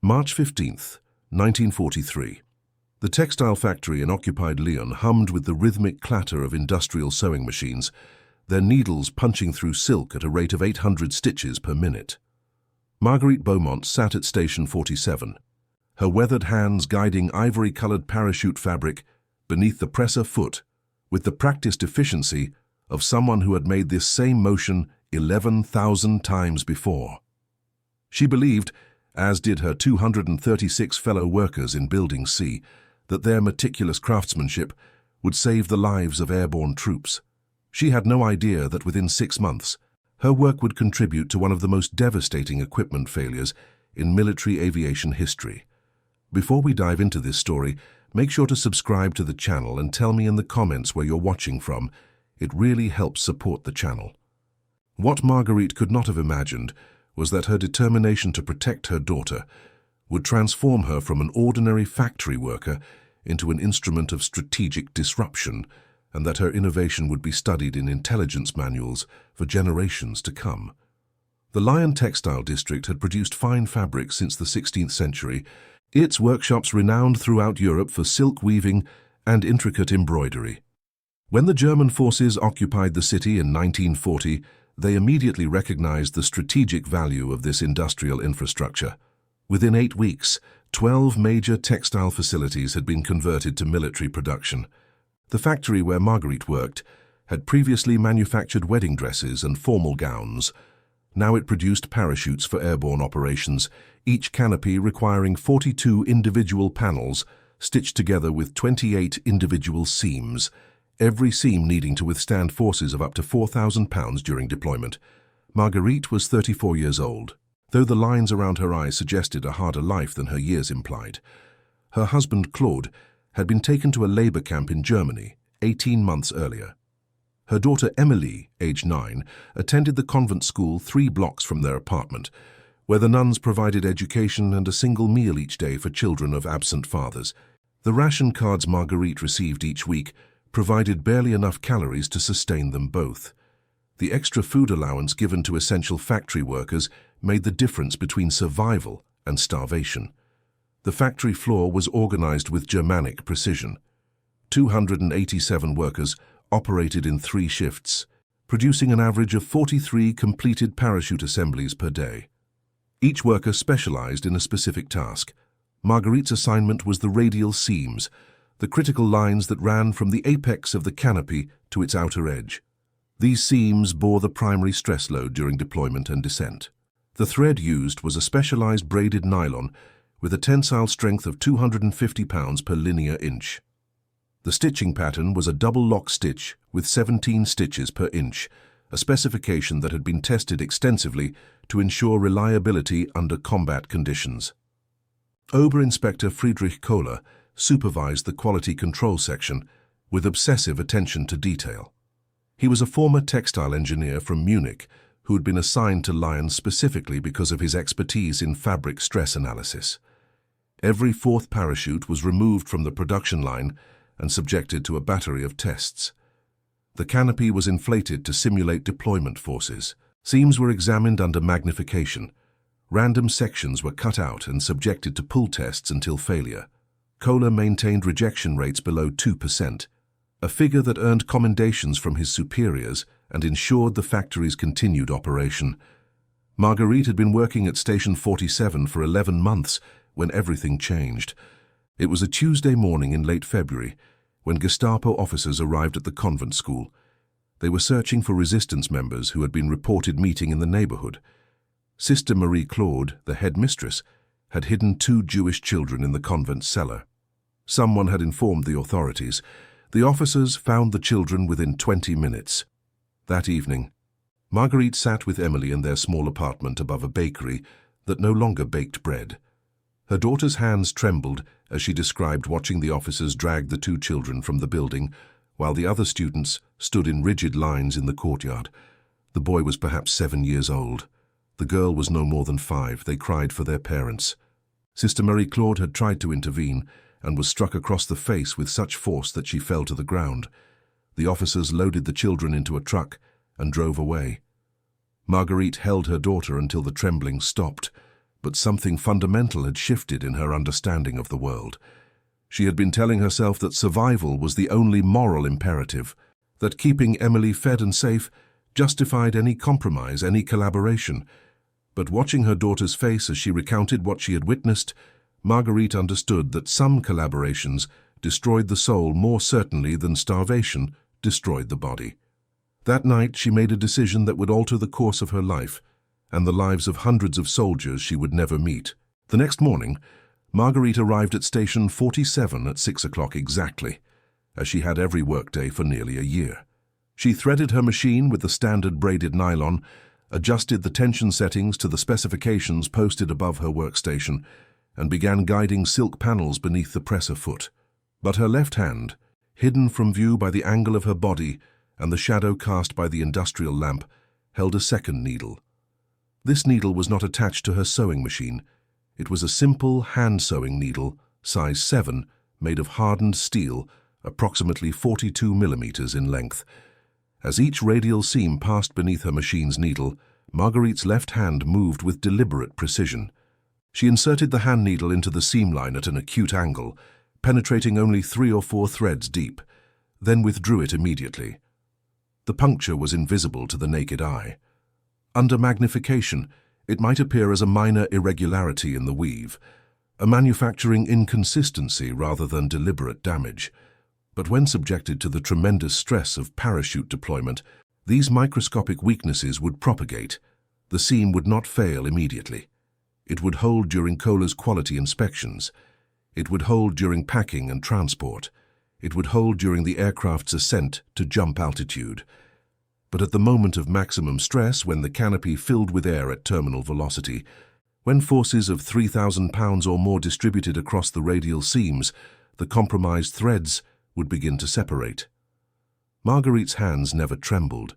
March 15th, 1943. The textile factory in occupied Lyon hummed with the rhythmic clatter of industrial sewing machines, their needles punching through silk at a rate of 800 stitches per minute. Marguerite Beaumont sat at Station 47, her weathered hands guiding ivory-colored parachute fabric beneath the presser foot, with the practiced efficiency of someone who had made this same motion 11,000 times before. She believed, as did her 236 fellow workers in Building C, that their meticulous craftsmanship would save the lives of airborne troops. She had no idea that within 6 months, her work would contribute to one of the most devastating equipment failures in military aviation history. Before we dive into this story, make sure to subscribe to the channel and tell me in the comments where you're watching from. It really helps support the channel. What Marguerite could not have imagined was that her determination to protect her daughter would transform her from an ordinary factory worker into an instrument of strategic disruption, and that her innovation would be studied in intelligence manuals for generations to come. The Lyon textile district had produced fine fabric since the 16th century, its workshops renowned throughout Europe for silk weaving and intricate embroidery. When the German forces occupied the city in 1940, they immediately recognized the strategic value of this industrial infrastructure. Within 8 weeks, 12 major textile facilities had been converted to military production. The factory where Marguerite worked had previously manufactured wedding dresses and formal gowns. Now it produced parachutes for airborne operations, each canopy requiring 42 individual panels stitched together with 28 individual seams, every seam needing to withstand forces of up to 4,000 pounds during deployment. Marguerite was 34 years old, though the lines around her eyes suggested a harder life than her years implied. Her husband, Claude, had been taken to a labor camp in Germany 18 months earlier. Her daughter Emilie, aged 9, attended the convent school 3 blocks from their apartment, where the nuns provided education and a single meal each day for children of absent fathers. The ration cards Marguerite received each week provided barely enough calories to sustain them both. The extra food allowance given to essential factory workers made the difference between survival and starvation. The factory floor was organized with Germanic precision. 287 workers operated in 3 shifts, producing an average of 43 completed parachute assemblies per day. Each worker specialized in a specific task. Marguerite's assignment was the radial seams, the critical lines that ran from the apex of the canopy to its outer edge. These seams bore the primary stress load during deployment and descent. The thread used was a specialized braided nylon with a tensile strength of 250 pounds per linear inch. The stitching pattern was a double lock stitch with 17 stitches per inch, a specification that had been tested extensively to ensure reliability under combat conditions. Oberinspector Friedrich Kohler supervised the quality control section with obsessive attention to detail. He was a former textile engineer from Munich who had been assigned to Lyon specifically because of his expertise in fabric stress analysis. Every 4th parachute was removed from the production line and subjected to a battery of tests. The canopy was inflated to simulate deployment forces. Seams were examined under magnification. Random sections were cut out and subjected to pull tests until failure. Kohler maintained rejection rates below 2%, a figure that earned commendations from his superiors and ensured the factory's continued operation. Marguerite had been working at Station 47 for 11 months when everything changed. It was a Tuesday morning in late February when Gestapo officers arrived at the convent school. They were searching for resistance members who had been reported meeting in the neighborhood. Sister Marie Claude, the headmistress, had hidden 2 Jewish children in the convent cellar. Someone had informed the authorities. The officers found the children within 20 minutes. That evening, Marguerite sat with Emilie in their small apartment above a bakery that no longer baked bread. Her daughter's hands trembled as she described watching the officers drag the 2 children from the building, while the other students stood in rigid lines in the courtyard. The boy was perhaps 7 years old. The girl was no more than 5. They cried for their parents. Sister Marie Claude had tried to intervene and was struck across the face with such force that she fell to the ground. The officers loaded the children into a truck and drove away. Marguerite held her daughter until the trembling stopped. but something fundamental had shifted in her understanding of the world. She had been telling herself that survival was the only moral imperative, that keeping Emily fed and safe justified any compromise, any collaboration. But watching her daughter's face as she recounted what she had witnessed, Marguerite understood that some collaborations destroyed the soul more certainly than starvation destroyed the body. That night she made a decision that would alter the course of her life and the lives of hundreds of soldiers she would never meet. The next morning, Marguerite arrived at Station 47 at 6 o'clock exactly, as she had every workday for nearly a year. She threaded her machine with the standard braided nylon, adjusted the tension settings to the specifications posted above her workstation, and began guiding silk panels beneath the presser foot. But her left hand, hidden from view by the angle of her body and the shadow cast by the industrial lamp, held a second needle. This needle was not attached to her sewing machine. It was a simple hand-sewing needle, size 7, made of hardened steel, approximately 42 millimeters in length. As each radial seam passed beneath her machine's needle, Marguerite's left hand moved with deliberate precision. She inserted the hand needle into the seam line at an acute angle, penetrating only 3 or 4 threads deep, then withdrew it immediately. The puncture was invisible to the naked eye. Under magnification, it might appear as a minor irregularity in the weave, a manufacturing inconsistency rather than deliberate damage. But when subjected to the tremendous stress of parachute deployment, these microscopic weaknesses would propagate. The seam would not fail immediately. It would hold during Kohler's quality inspections. It would hold during packing and transport. It would hold during the aircraft's ascent to jump altitude. But at the moment of maximum stress, when the canopy filled with air at terminal velocity, when forces of 3,000 pounds or more distributed across the radial seams, the compromised threads would begin to separate. Marguerite's hands never trembled.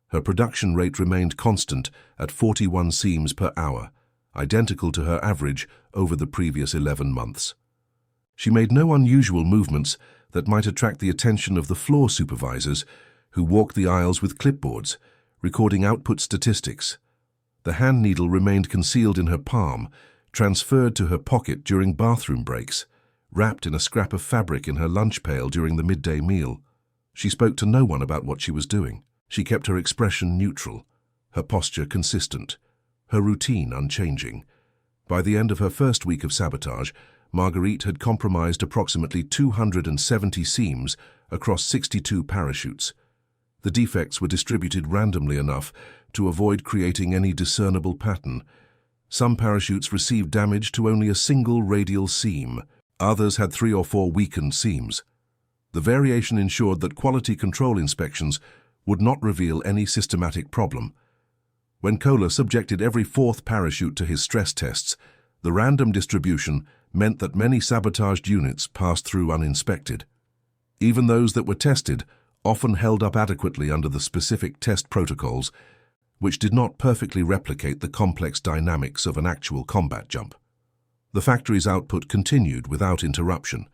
Her production rate remained constant at 41 seams per hour, identical to her average over the previous 11 months. She made no unusual movements that might attract the attention of the floor supervisors who walked the aisles with clipboards, recording output statistics. The hand needle remained concealed in her palm, transferred to her pocket during bathroom breaks, wrapped in a scrap of fabric in her lunch pail during the midday meal. She spoke to no one about what she was doing. She kept her expression neutral, her posture consistent, her routine unchanging. By the end of her first week of sabotage, Marguerite had compromised approximately 270 seams across 62 parachutes. The defects were distributed randomly enough to avoid creating any discernible pattern. Some parachutes received damage to only a single radial seam. Others had 3 or 4 weakened seams. The variation ensured that quality control inspections would not reveal any systematic problem. When Kohler subjected every 4th parachute to his stress tests, the random distribution meant that many sabotaged units passed through uninspected. Even those that were tested often held up adequately under the specific test protocols, which did not perfectly replicate the complex dynamics of an actual combat jump. The factory's output continued without interruption.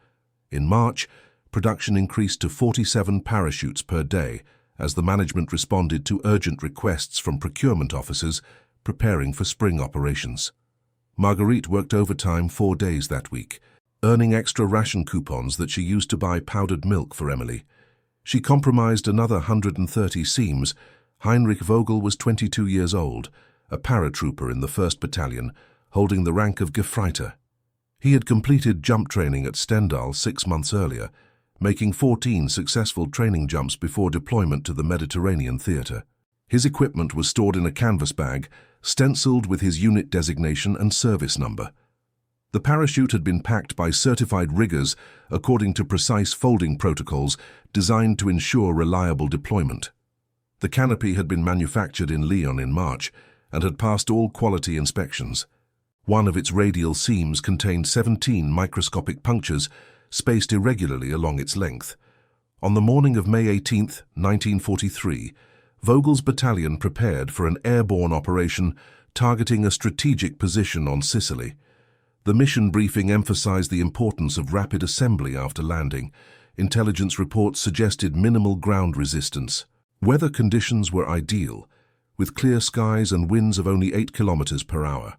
In March, production increased to 47 parachutes per day as the management responded to urgent requests from procurement officers preparing for spring operations. Marguerite worked overtime 4 days that week, earning extra ration coupons that she used to buy powdered milk for Emily. She compromised another 130 seams. Heinrich Vogel was 22 years old, a paratrooper in the 1st Battalion, holding the rank of Gefreiter. He had completed jump training at Stendal 6 months earlier, making 14 successful training jumps before deployment to the Mediterranean theater. His equipment was stored in a canvas bag, stenciled with his unit designation and service number. The parachute had been packed by certified riggers according to precise folding protocols designed to ensure reliable deployment. The canopy had been manufactured in Lyon in March and had passed all quality inspections. One of its radial seams contained 17 microscopic punctures spaced irregularly along its length. On the morning of May 18, 1943, Vogel's battalion prepared for an airborne operation targeting a strategic position on Sicily. The mission briefing emphasized the importance of rapid assembly after landing. Intelligence reports suggested minimal ground resistance. Weather conditions were ideal, with clear skies and winds of only 8 kilometers per hour.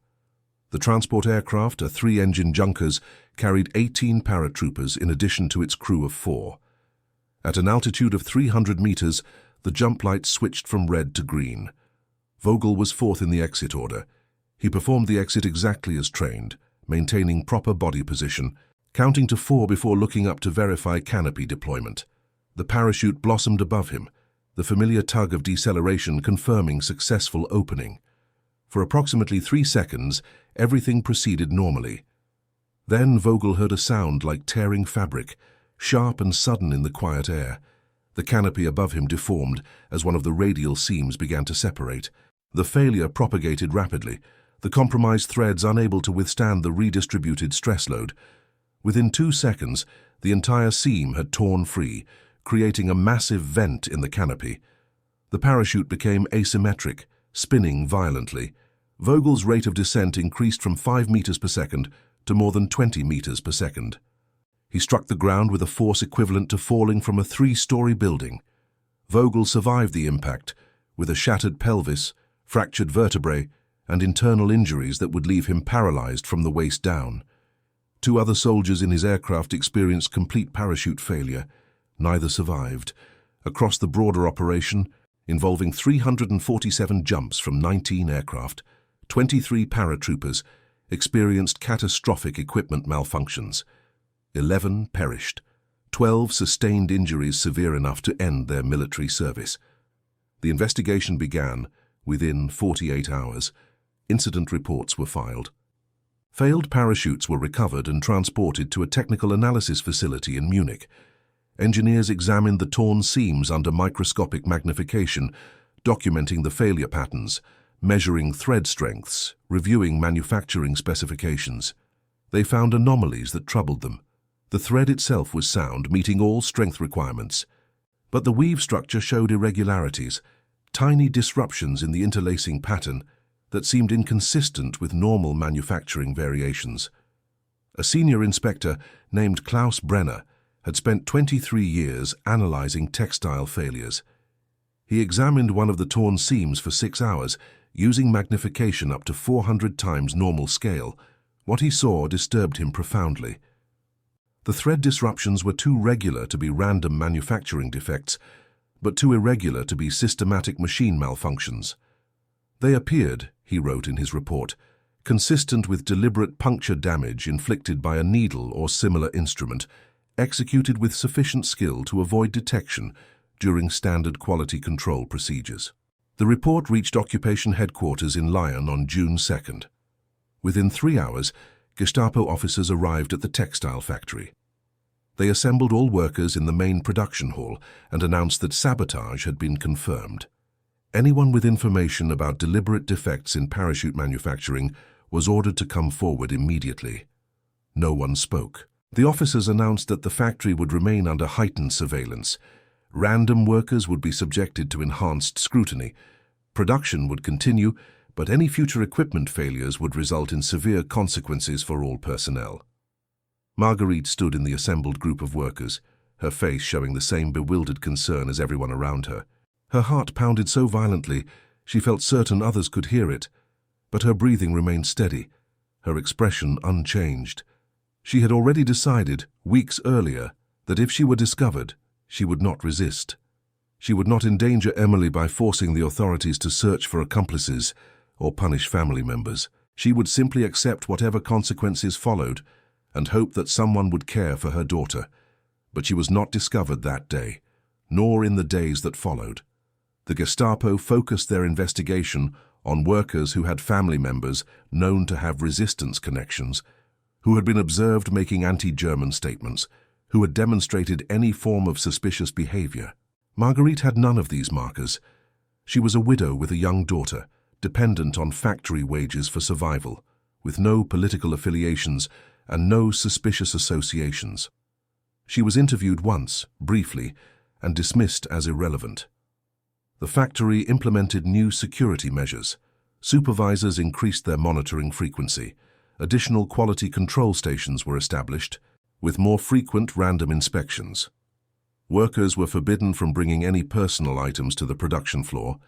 The transport aircraft, a 3-engine Junkers, carried 18 paratroopers in addition to its crew of 4. At an altitude of 300 meters, the jump lights switched from red to green. Vogel was 4th in the exit order. He performed the exit exactly as trained, maintaining proper body position, counting to 4 before looking up to verify canopy deployment. The parachute blossomed above him, the familiar tug of deceleration confirming successful opening. For approximately 3 seconds, everything proceeded normally. Then Vogel heard a sound like tearing fabric, sharp and sudden in the quiet air. The canopy above him deformed as one of the radial seams began to separate. The failure propagated rapidly, the compromised threads unable to withstand the redistributed stress load. Within 2 seconds, the entire seam had torn free, creating a massive vent in the canopy. The parachute became asymmetric, spinning violently. Vogel's rate of descent increased from 5 meters per second to more than 20 meters per second. He struck the ground with a force equivalent to falling from a 3-story building. Vogel survived the impact, with a shattered pelvis, fractured vertebrae, and internal injuries that would leave him paralyzed from the waist down. 2 other soldiers in his aircraft experienced complete parachute failure. Neither survived. Across the broader operation, involving 347 jumps from 19 aircraft, 23 paratroopers experienced catastrophic equipment malfunctions. 11 perished. 12 sustained injuries severe enough to end their military service. The investigation began within 48 hours. Incident reports were filed. Failed parachutes were recovered and transported to a technical analysis facility in Munich. Engineers examined the torn seams under microscopic magnification, documenting the failure patterns, measuring thread strengths, reviewing manufacturing specifications. They found anomalies that troubled them. The thread itself was sound, meeting all strength requirements. But the weave structure showed irregularities, tiny disruptions in the interlacing pattern that seemed inconsistent with normal manufacturing variations. A senior inspector named Klaus Brenner had spent 23 years analyzing textile failures. He examined one of the torn seams for 6 hours, using magnification up to 400 times normal scale. What he saw disturbed him profoundly. The thread disruptions were too regular to be random manufacturing defects, but too irregular to be systematic machine malfunctions. They appeared, he wrote in his report, consistent with deliberate puncture damage inflicted by a needle or similar instrument, executed with sufficient skill to avoid detection during standard quality control procedures. The report reached occupation headquarters in Lyon on June 2nd. Within 3 hours, Gestapo officers arrived at the textile factory. They assembled all workers in the main production hall and announced that sabotage had been confirmed. Anyone with information about deliberate defects in parachute manufacturing was ordered to come forward immediately. No one spoke. The officers announced that the factory would remain under heightened surveillance. Random workers would be subjected to enhanced scrutiny. Production would continue, but any future equipment failures would result in severe consequences for all personnel. Marguerite stood in the assembled group of workers, her face showing the same bewildered concern as everyone around her. Her heart pounded so violently, she felt certain others could hear it, but her breathing remained steady, her expression unchanged. She had already decided, weeks earlier, that if she were discovered, she would not resist. She would not endanger Emily by forcing the authorities to search for accomplices or punish family members. She would simply accept whatever consequences followed and hope that someone would care for her daughter. But she was not discovered that day, nor in the days that followed. The Gestapo focused their investigation on workers who had family members known to have resistance connections, who had been observed making anti-German statements, who had demonstrated any form of suspicious behavior. Marguerite had none of these markers. She was a widow with a young daughter, dependent on factory wages for survival, with no political affiliations and no suspicious associations. She was interviewed once, briefly, and dismissed as irrelevant. The factory implemented new security measures. Supervisors increased their monitoring frequency. Additional quality control stations were established, with more frequent random inspections. Workers were forbidden from bringing any personal items to the production floor.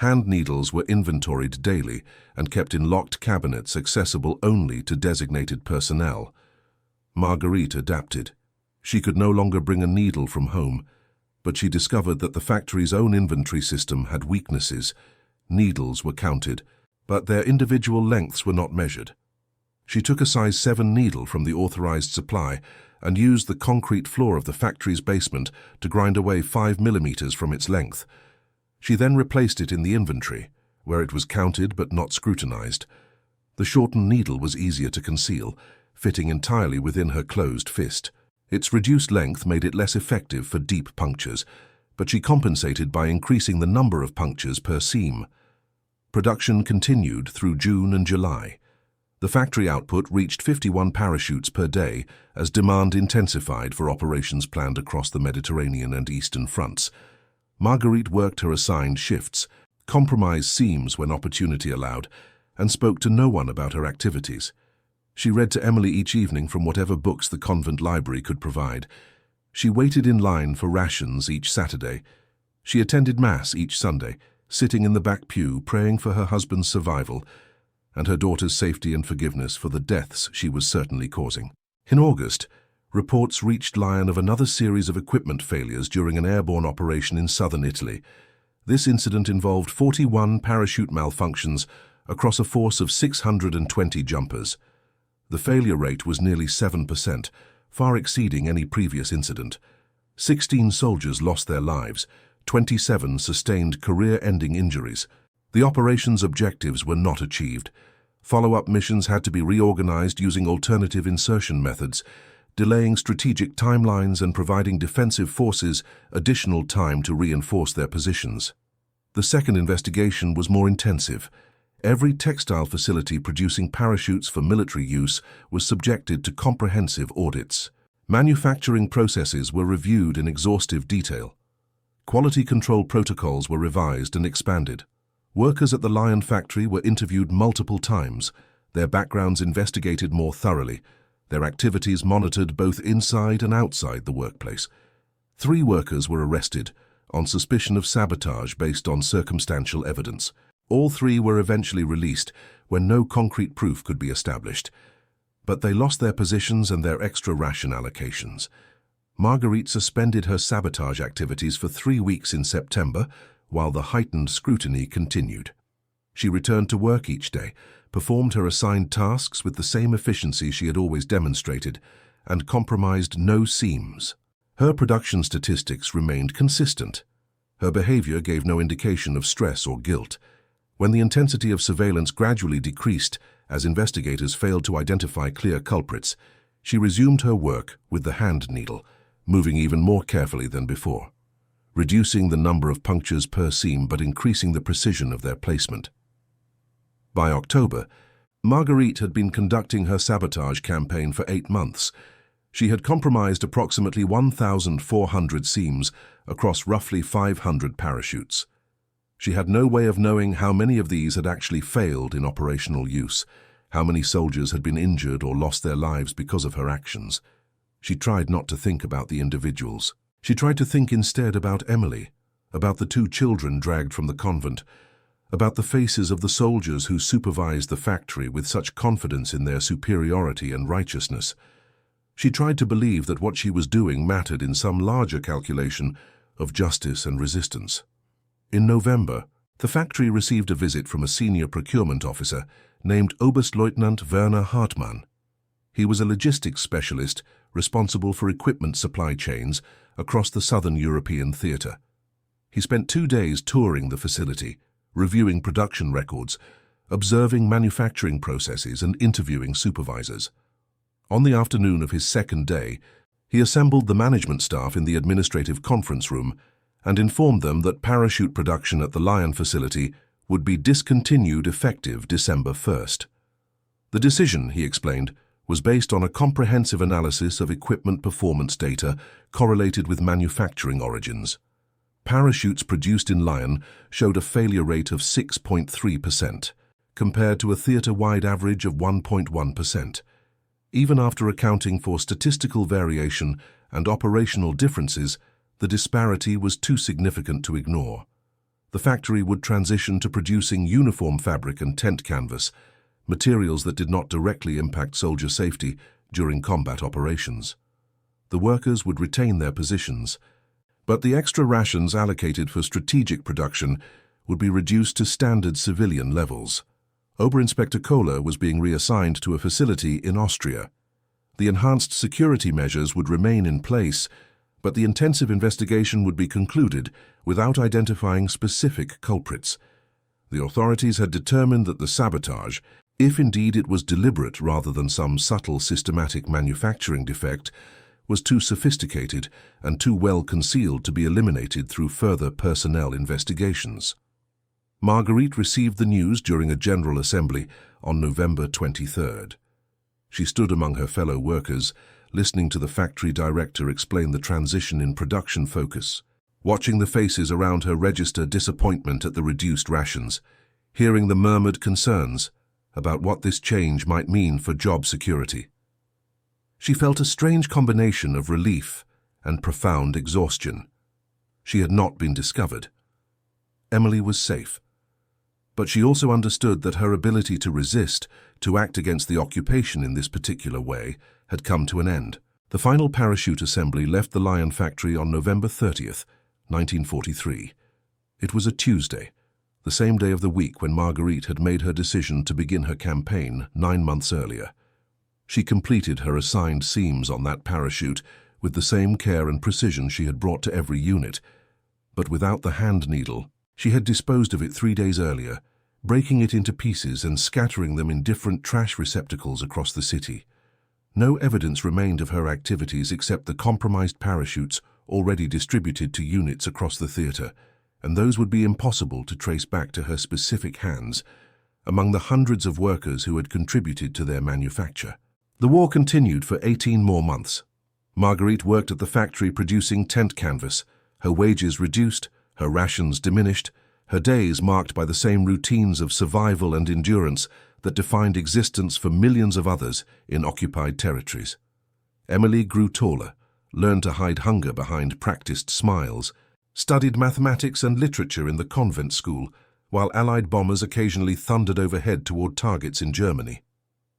Hand needles were inventoried daily and kept in locked cabinets accessible only to designated personnel. Marguerite adapted. She could no longer bring a needle from home, but she discovered that the factory's own inventory system had weaknesses. Needles were counted, but their individual lengths were not measured. She took a size 7 needle from the authorized supply and used the concrete floor of the factory's basement to grind away 5 millimeters from its length. She then replaced it in the inventory, where it was counted but not scrutinized. The shortened needle was easier to conceal, fitting entirely within her closed fist. Its reduced length made it less effective for deep punctures, but she compensated by increasing the number of punctures per seam. Production continued through June and July. The factory output reached 51 parachutes per day as demand intensified for operations planned across the Mediterranean and Eastern fronts. Marguerite worked her assigned shifts, compromised seams when opportunity allowed, and spoke to no one about her activities. She read to Emily each evening from whatever books the convent library could provide. She waited in line for rations each Saturday. She attended Mass each Sunday, sitting in the back pew praying for her husband's survival and her daughter's safety and forgiveness for the deaths she was certainly causing. In August, reports reached Lyon of another series of equipment failures during an airborne operation in southern Italy. This incident involved 41 parachute malfunctions across a force of 620 jumpers. The failure rate was nearly 7%, far exceeding any previous incident. 16 soldiers lost their lives, 27 sustained career-ending injuries. The operation's objectives were not achieved. Follow-up missions had to be reorganized using alternative insertion methods, delaying strategic timelines and providing defensive forces additional time to reinforce their positions. The second investigation was more intensive. Every textile facility producing parachutes for military use was subjected to comprehensive audits. Manufacturing processes were reviewed in exhaustive detail. Quality control protocols were revised and expanded. Workers at the Lyon factory were interviewed multiple times, their backgrounds investigated more thoroughly, their activities monitored both inside and outside the workplace. 3 workers were arrested on suspicion of sabotage based on circumstantial evidence. All 3 were eventually released when no concrete proof could be established, but they lost their positions and their extra ration allocations. Marguerite suspended her sabotage activities for 3 weeks in September, while the heightened scrutiny continued. She returned to work each day, performed her assigned tasks with the same efficiency she had always demonstrated, and compromised no seams. Her production statistics remained consistent. Her behavior gave no indication of stress or guilt. When the intensity of surveillance gradually decreased as investigators failed to identify clear culprits, she resumed her work with the hand needle, moving even more carefully than before, reducing the number of punctures per seam but increasing the precision of their placement. By October, Marguerite had been conducting her sabotage campaign for 8 months. She had compromised approximately 1,400 seams across roughly 500 parachutes. She had no way of knowing how many of these had actually failed in operational use, how many soldiers had been injured or lost their lives because of her actions. She tried not to think about the individuals. She tried to think instead about Emily, about the 2 children dragged from the convent, about the faces of the soldiers who supervised the factory with such confidence in their superiority and righteousness. She tried to believe that what she was doing mattered in some larger calculation of justice and resistance. In November, the factory received a visit from a senior procurement officer named Oberstleutnant Werner Hartmann. He was a logistics specialist responsible for equipment supply chains across the southern European theater. He spent 2 days touring the facility, reviewing production records, observing manufacturing processes and interviewing supervisors. On the afternoon of his second day, he assembled the management staff in the administrative conference room and informed them that parachute production at the Lyon facility would be discontinued effective December 1st. The decision, he explained, was based on a comprehensive analysis of equipment performance data correlated with manufacturing origins. Parachutes produced in Lyon showed a failure rate of 6.3%, compared to a theater-wide average of 1.1%. Even after accounting for statistical variation and operational differences, the disparity was too significant to ignore. The factory would transition to producing uniform fabric and tent canvas, materials that did not directly impact soldier safety during combat operations. The workers would retain their positions, but the extra rations allocated for strategic production would be reduced to standard civilian levels. Oberinspector Kohler was being reassigned to a facility in Austria. The enhanced security measures would remain in place, but the intensive investigation would be concluded without identifying specific culprits. The authorities had determined that the sabotage, if indeed it was deliberate rather than some subtle systematic manufacturing defect, was too sophisticated and too well concealed to be eliminated through further personnel investigations. Marguerite received the news during a General Assembly on November 23rd. She stood among her fellow workers, listening to the factory director explain the transition in production focus, watching the faces around her register disappointment at the reduced rations, hearing the murmured concerns about what this change might mean for job security. She felt a strange combination of relief and profound exhaustion. She had not been discovered. Emily was safe. But she also understood that her ability to resist, to act against the occupation in this particular way, had come to an end. The final parachute assembly left the Lion factory on November 30th, 1943. It was a Tuesday, the same day of the week when Marguerite had made her decision to begin her campaign 9 months earlier. She completed her assigned seams on that parachute with the same care and precision she had brought to every unit, but without the hand needle. She had disposed of it 3 days earlier, breaking it into pieces and scattering them in different trash receptacles across the city. No evidence remained of her activities except the compromised parachutes already distributed to units across the theatre, and those would be impossible to trace back to her specific hands, among the hundreds of workers who had contributed to their manufacture. The war continued for 18 more months. Marguerite worked at the factory producing tent canvas, her wages reduced, her rations diminished, her days marked by the same routines of survival and endurance that defined existence for millions of others in occupied territories. Emily grew taller, learned to hide hunger behind practiced smiles, studied mathematics and literature in the convent school, while Allied bombers occasionally thundered overhead toward targets in Germany.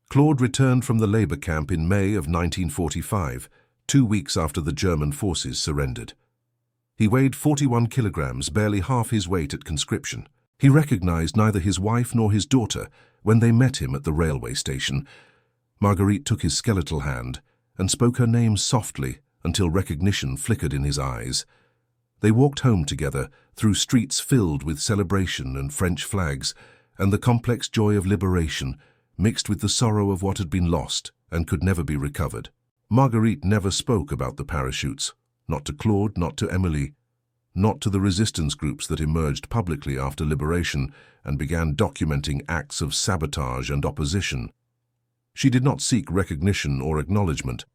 Claude returned from the labor camp in May of 1945, 2 weeks after the German forces surrendered. He weighed 41 kilograms, barely half his weight at conscription. He recognized neither his wife nor his daughter when they met him at the railway station. Marguerite took his skeletal hand and spoke her name softly until recognition flickered in his eyes. They walked home together through streets filled with celebration and French flags and the complex joy of liberation, mixed with the sorrow of what had been lost and could never be recovered. Marguerite never spoke about the parachutes, not to Claude, not to Emily, not to the resistance groups that emerged publicly after liberation and began documenting acts of sabotage and opposition. She did not seek recognition or acknowledgement.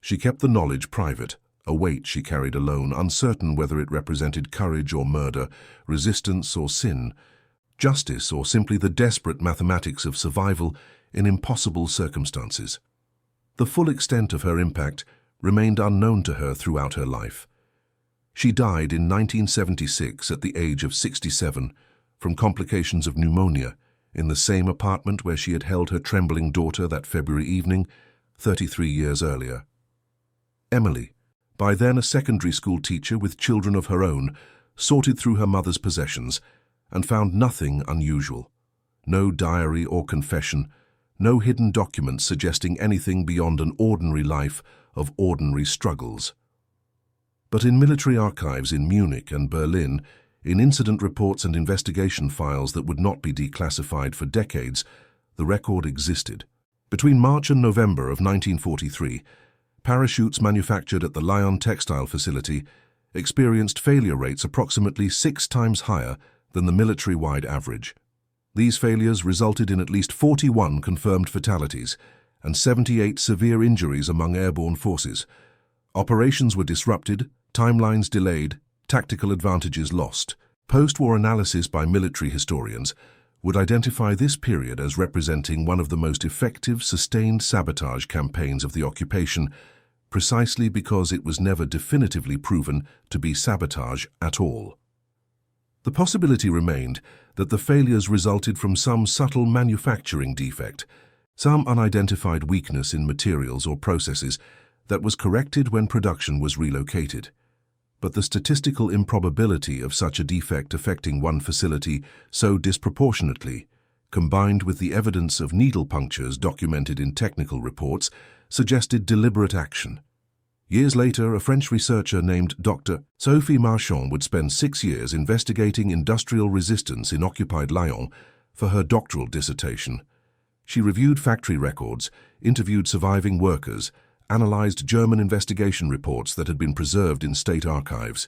She kept the knowledge private, a weight she carried alone, uncertain whether it represented courage or murder, resistance or sin, justice or simply the desperate mathematics of survival in impossible circumstances. The full extent of her impact remained unknown to her throughout her life. She died in 1976 at the age of 67 from complications of pneumonia in the same apartment where she had held her trembling daughter that February evening, 33 years earlier. Emily, by then a secondary school teacher with children of her own, sorted through her mother's possessions and found nothing unusual. No diary or confession, no hidden documents suggesting anything beyond an ordinary life of ordinary struggles. But in military archives in Munich and Berlin, in incident reports and investigation files that would not be declassified for decades, the record existed. Between March and November of 1943, parachutes manufactured at the Lyon textile facility experienced failure rates approximately 6 times higher than the military-wide average. These failures resulted in at least 41 confirmed fatalities and 78 severe injuries among airborne forces. Operations were disrupted, timelines delayed, tactical advantages lost. Post-war analysis by military historians would identify this period as representing one of the most effective sustained sabotage campaigns of the occupation, precisely because it was never definitively proven to be sabotage at all. The possibility remained that the failures resulted from some subtle manufacturing defect, some unidentified weakness in materials or processes that was corrected when production was relocated. But the statistical improbability of such a defect affecting one facility so disproportionately, combined with the evidence of needle punctures documented in technical reports, suggested deliberate action. Years later, a French researcher named Dr. Sophie Marchand would spend 6 years investigating industrial resistance in occupied Lyon for her doctoral dissertation. She reviewed factory records, interviewed surviving workers, analyzed German investigation reports that had been preserved in state archives.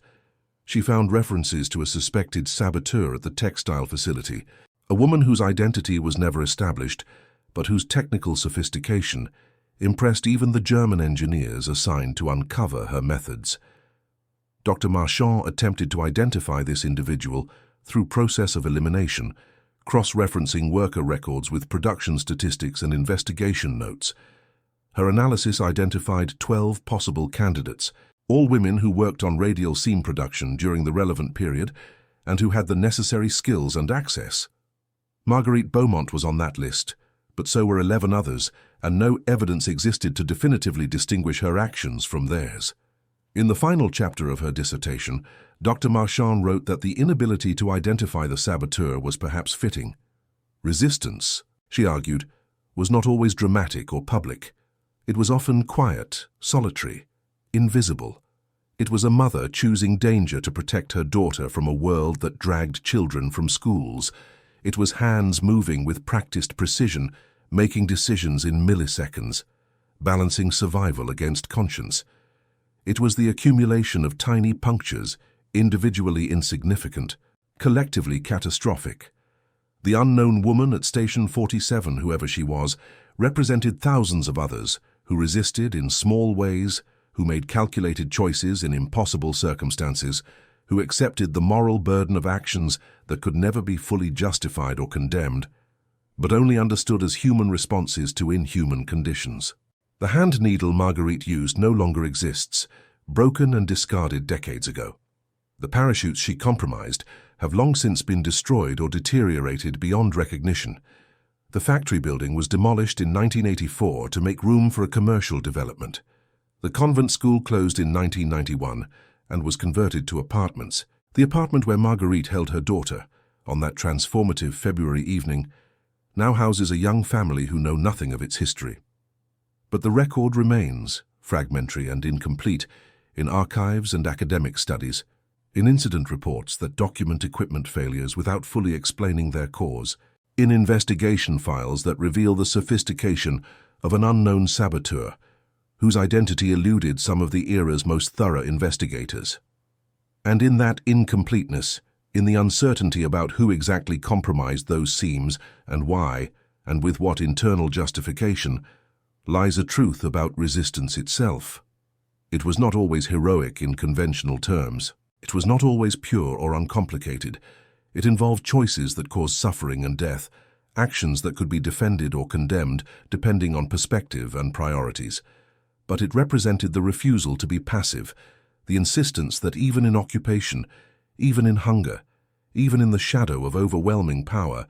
She found references to a suspected saboteur at the textile facility, a woman whose identity was never established, but whose technical sophistication impressed even the German engineers assigned to uncover her methods. Dr. Marchand attempted to identify this individual through process of elimination, cross-referencing worker records with production statistics and investigation notes. Her analysis identified 12 possible candidates, all women who worked on radial seam production during the relevant period and who had the necessary skills and access. Marguerite Beaumont was on that list, but so were 11 others, and no evidence existed to definitively distinguish her actions from theirs. In the final chapter of her dissertation, Dr. Marchand wrote that the inability to identify the saboteur was perhaps fitting. Resistance, she argued, was not always dramatic or public. It was often quiet, solitary, invisible. It was a mother choosing danger to protect her daughter from a world that dragged children from schools. It was hands moving with practiced precision, making decisions in milliseconds, balancing survival against conscience. It was the accumulation of tiny punctures, individually insignificant, collectively catastrophic. The unknown woman at Station 47, whoever she was, represented thousands of others who resisted in small ways, who made calculated choices in impossible circumstances, who accepted the moral burden of actions that could never be fully justified or condemned, but only understood as human responses to inhuman conditions. The hand needle Marguerite used no longer exists, broken and discarded decades ago. The parachutes she compromised have long since been destroyed or deteriorated beyond recognition. The factory building was demolished in 1984 to make room for a commercial development. The convent school closed in 1991 and was converted to apartments. The apartment where Marguerite held her daughter, on that transformative February evening, now houses a young family who know nothing of its history. But the record remains, fragmentary and incomplete, in archives and academic studies, in incident reports that document equipment failures without fully explaining their cause, in investigation files that reveal the sophistication of an unknown saboteur, whose identity eluded some of the era's most thorough investigators. And in that incompleteness, in the uncertainty about who exactly compromised those seams and why, and with what internal justification, lies a truth about resistance itself. It was not always heroic in conventional terms. It was not always pure or uncomplicated. It involved choices that caused suffering and death, actions that could be defended or condemned depending on perspective and priorities. But it represented the refusal to be passive, the insistence that even in occupation, even in hunger, even in the shadow of overwhelming power,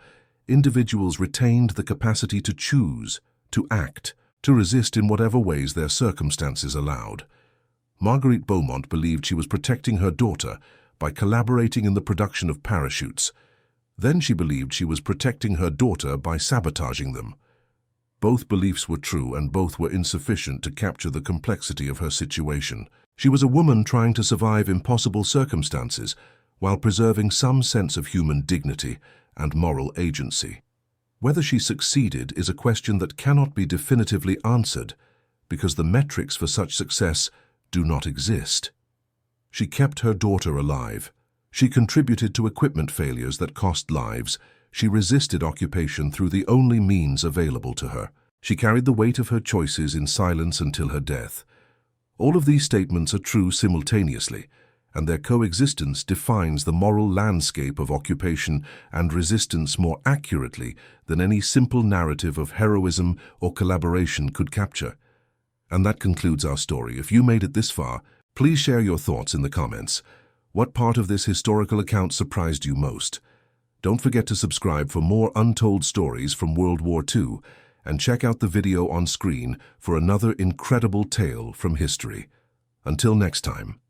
individuals retained the capacity to choose, to act, to resist in whatever ways their circumstances allowed. Marguerite Beaumont believed she was protecting her daughter by collaborating in the production of parachutes. Then she believed she was protecting her daughter by sabotaging them. Both beliefs were true and both were insufficient to capture the complexity of her situation. She was a woman trying to survive impossible circumstances while preserving some sense of human dignity and moral agency. Whether she succeeded is a question that cannot be definitively answered because the metrics for such success do not exist. She kept her daughter alive. She contributed to equipment failures that cost lives. She resisted occupation through the only means available to her. She carried the weight of her choices in silence until her death. All of these statements are true simultaneously, and their coexistence defines the moral landscape of occupation and resistance more accurately than any simple narrative of heroism or collaboration could capture. And that concludes our story. If you made it this far, please share your thoughts in the comments. What part of this historical account surprised you most? Don't forget to subscribe for more untold stories from World War II and check out the video on screen for another incredible tale from history. Until next time.